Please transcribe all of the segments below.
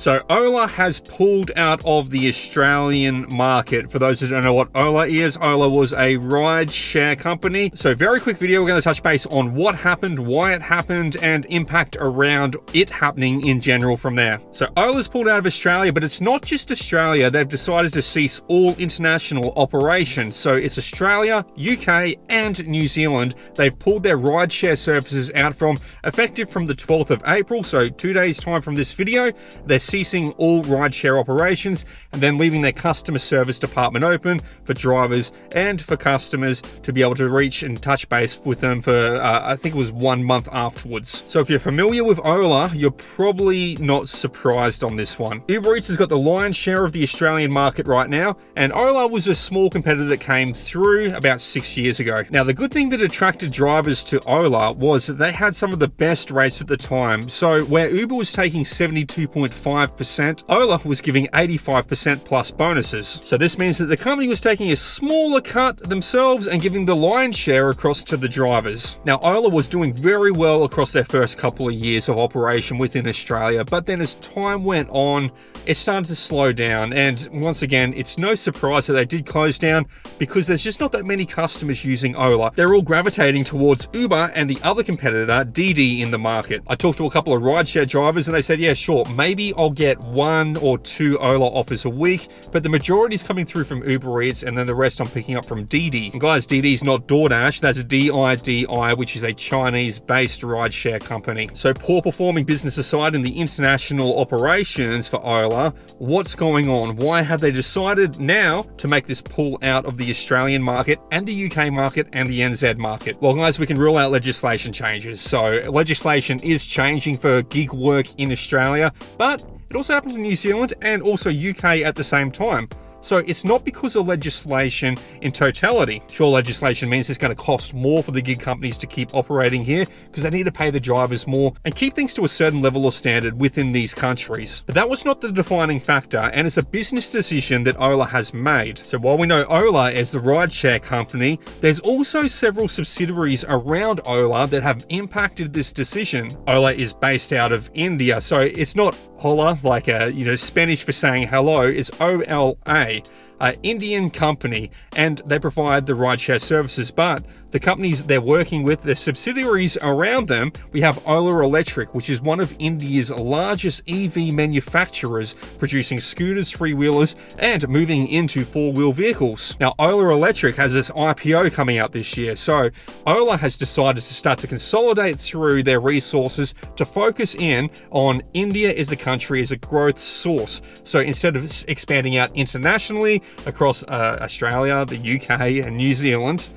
So Ola has pulled out of the Australian market. For those who don't know what Ola is, Ola was a ride share company. So very quick video, we're going to touch base on what happened, why it happened, and impact around it happening in general from there. So Ola's pulled out of Australia, but it's not just Australia. They've decided to cease all international operations. So it's Australia, UK, and New Zealand. They've pulled their rideshare services out from effective from the 12th of April. So 2 days time from this video, they're ceasing all rideshare operations and then leaving their customer service department open for drivers and for customers to be able to reach and touch base with them for, I think it was 1 month afterwards. So if you're familiar with Ola, you're probably not surprised on this one. Uber Eats has got the lion's share of the Australian market right now, and Ola was a small competitor that came through about 6 years ago. Now, the good thing that attracted drivers to Ola was that they had some of the best rates at the time. So where Uber was taking 72.5%, Ola was giving 85% plus bonuses. So this means that the company was taking a smaller cut themselves and giving the lion's share across to the drivers. Now, Ola was doing very well across their first couple of years of operation within Australia, but then as time went on, it started to slow down. And once again, it's no surprise that they did close down because there's just not that many customers using Ola. They're all gravitating towards Uber and the other competitor, DiDi, in the market. I talked to a couple of rideshare drivers and they said, yeah, sure, maybe I'll get 1 or 2 Ola offers a week, but the majority is coming through from Uber Eats and then the rest I'm picking up from DiDi. And guys, DiDi's not Doordash, that's DiDi, which is a Chinese-based rideshare company. So poor performing business aside in the international operations for Ola, what's going on? Why have they decided now to make this pull out of the Australian market and the UK market and the NZ market? Well, guys, we can rule out legislation changes. So legislation is changing for gig work in Australia, but it also happens in New Zealand and also UK at the same time. So it's not because of legislation in totality. Sure, legislation means it's going to cost more for the gig companies to keep operating here because they need to pay the drivers more and keep things to a certain level of standard within these countries. But that was not the defining factor, and it's a business decision that Ola has made. So while we know Ola as the rideshare company, there's also several subsidiaries around Ola that have impacted this decision. Ola is based out of India, so it's not Hola, like Spanish for saying hello. It's OLA, Indian company, and they provide the rideshare services. But the companies they're working with, the subsidiaries around them, we have Ola Electric, which is one of India's largest EV manufacturers, producing scooters, three-wheelers, and moving into four-wheel vehicles. Now, Ola Electric has this IPO coming out this year, so Ola has decided to start to consolidate through their resources to focus in on India as the country as a growth source. So instead of expanding out internationally across Australia, the UK, and New Zealand,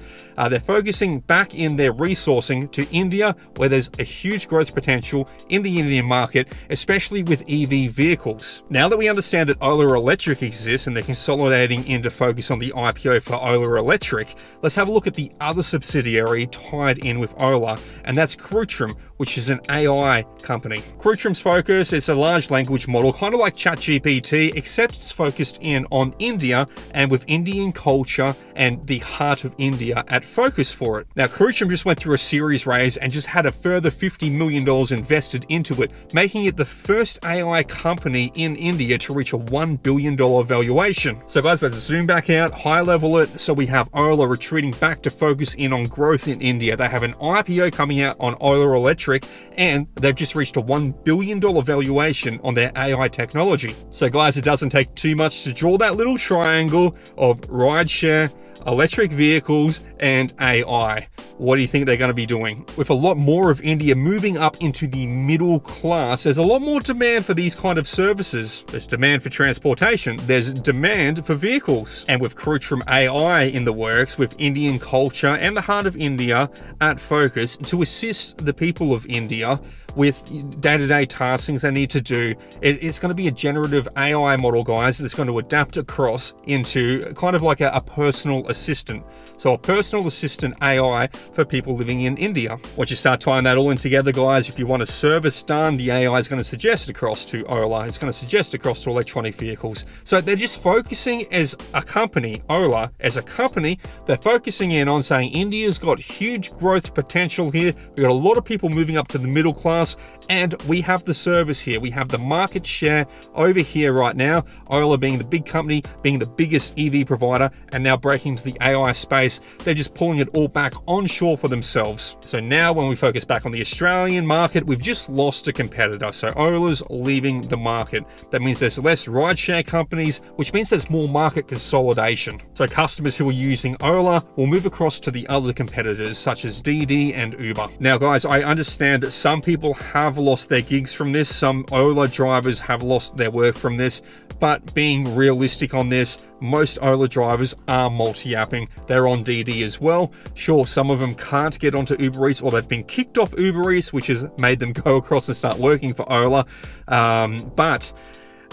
they're focusing back in their resourcing to India, where there's a huge growth potential in the Indian market, especially with EV vehicles. Now that we understand that Ola Electric exists and they're consolidating in to focus on the IPO for Ola Electric, let's have a look at the other subsidiary tied in with Ola, and that's Crutrum, which is an AI company. Crutrum's focus is a large language model, kind of like ChatGPT, except it's focused in on India and with Indian culture and the heart of India at focus for it. Now, Crutrum just went through a series raise and just had a further $50 million invested into it, making it the first AI company in India to reach a $1 billion valuation. So guys, let's zoom back out, high level it. So we have Ola retreating back to focus in on growth in India. They have an IPO coming out on Ola Electric, and they've just reached a $1 billion valuation on their AI technology. So guys, it doesn't take too much to draw that little triangle of rideshare, electric vehicles, and AI. What do you think they're going to be doing? With a lot more of India moving up into the middle class, there's a lot more demand for these kind of services. There's demand for transportation, there's demand for vehicles. And with Crutrum AI in the works, with Indian culture and the heart of India at focus to assist the people of India with day-to-day tasks they need to do, it's going to be a generative AI model, guys, that's going to adapt across into kind of like a personal assistant. So a personal assistant AI for people living in India. Once you start tying that all in together, guys, if you want a service done, the AI is going to suggest across to OLA. It's going to suggest across to electronic vehicles. So they're just focusing as a company, OLA, as a company, they're focusing in on saying India's got huge growth potential here. We've got a lot of people moving up to the middle class, and we have the service here. We have the market share over here right now. OLA being the big company, being the biggest EV provider, and now breaking into the AI space. They're just pulling it all back onshore for themselves. So now when we focus back on the Australian market, we've just lost a competitor. So OLA's leaving the market. That means there's less rideshare companies, which means there's more market consolidation. So customers who are using OLA will move across to the other competitors such as DD and Uber. Now guys, I understand that some people have lost their gigs from this. Some OLA drivers have lost their work from this, but being realistic on this, most OLA drivers are multi-apping. They're on DD as well. Sure, some of them can't get onto Uber Eats, or they've been kicked off Uber Eats, which has made them go across and start working for OLA. But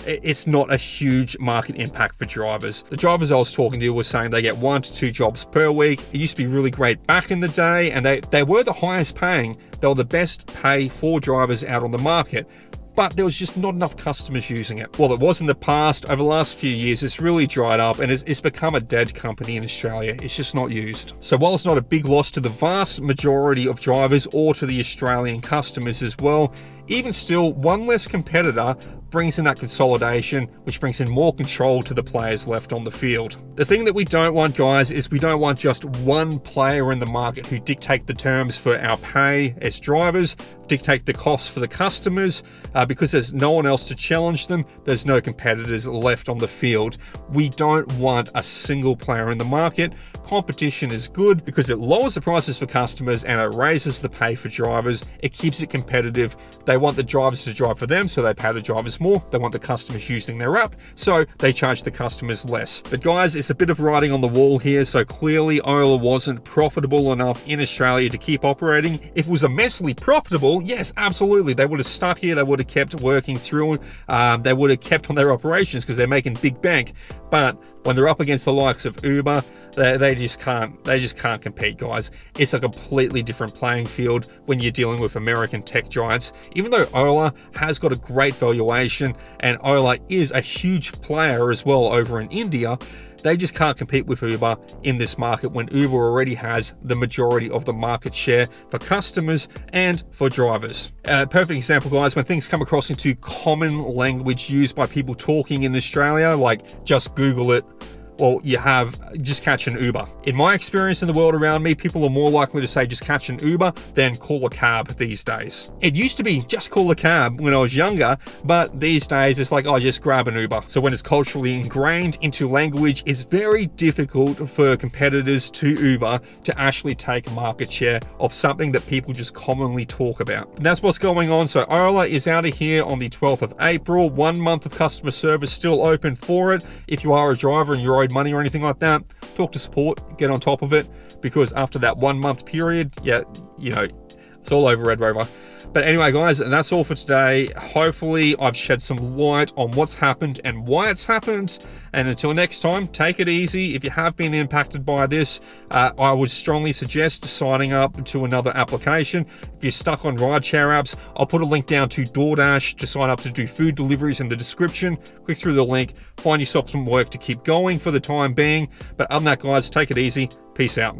it's not a huge market impact for drivers. The drivers I was talking to were saying they get 1 to 2 jobs per week. It used to be really great back in the day, and they were the highest paying. They were the best pay for drivers out on the market, but there was just not enough customers using it. Well, it was in the past. Over the last few years, it's really dried up, and it's become a dead company in Australia. It's just not used. So while it's not a big loss to the vast majority of drivers or to the Australian customers as well, even still, one less competitor brings in that consolidation, which brings in more control to the players left on the field. The thing that we don't want, guys, is we don't want just one player in the market who dictate the terms for our pay as drivers, dictate the costs for the customers, because there's no one else to challenge them. There's no competitors left on the field. We don't want a single player in the market. Competition is good because it lowers the prices for customers and it raises the pay for drivers. It keeps it competitive. They want the drivers to drive for them, so they pay the drivers more. They want the customers using their app, so they charge the customers less. But guys, it's a bit of writing on the wall here. So clearly OLA wasn't profitable enough in Australia to keep operating. If it was immensely profitable, yes, absolutely, they would have stuck here. They would have kept working through. They would have kept on their operations because they're making big bank. But when they're up against the likes of Uber, they just can't compete, guys. It's a completely different playing field when you're dealing with American tech giants. Even though OLA has got a great valuation and OLA is a huge player as well over in India, they just can't compete with Uber in this market when Uber already has the majority of the market share for customers and for drivers. Perfect example, guys, when things come across into common language used by people talking in Australia, like just Google it, or you have just catch an Uber. In my experience in the world around me, people are more likely to say just catch an Uber than call a cab these days. It used to be just call a cab when I was younger, but these days it's like, oh, just grab an Uber. So when it's culturally ingrained into language, it's very difficult for competitors to Uber to actually take market share of something that people just commonly talk about. And that's what's going on. So OLA is out of here on the 12th of April. 1 month of customer service still open for it. If you are a driver and you're owed money or anything like that, talk to support, get on top of it, because after that 1 month period, yeah, you know, it's all over, Red Rover. But anyway, guys, that's all for today. Hopefully I've shed some light on what's happened and why it's happened. And until next time, take it easy. If you have been impacted by this, I would strongly suggest signing up to another application. If you're stuck on rideshare apps, I'll put a link down to Doordash to sign up to do food deliveries in the description. Click through the link, find yourself some work to keep going for the time being. But other than that, guys, take it easy. Peace out.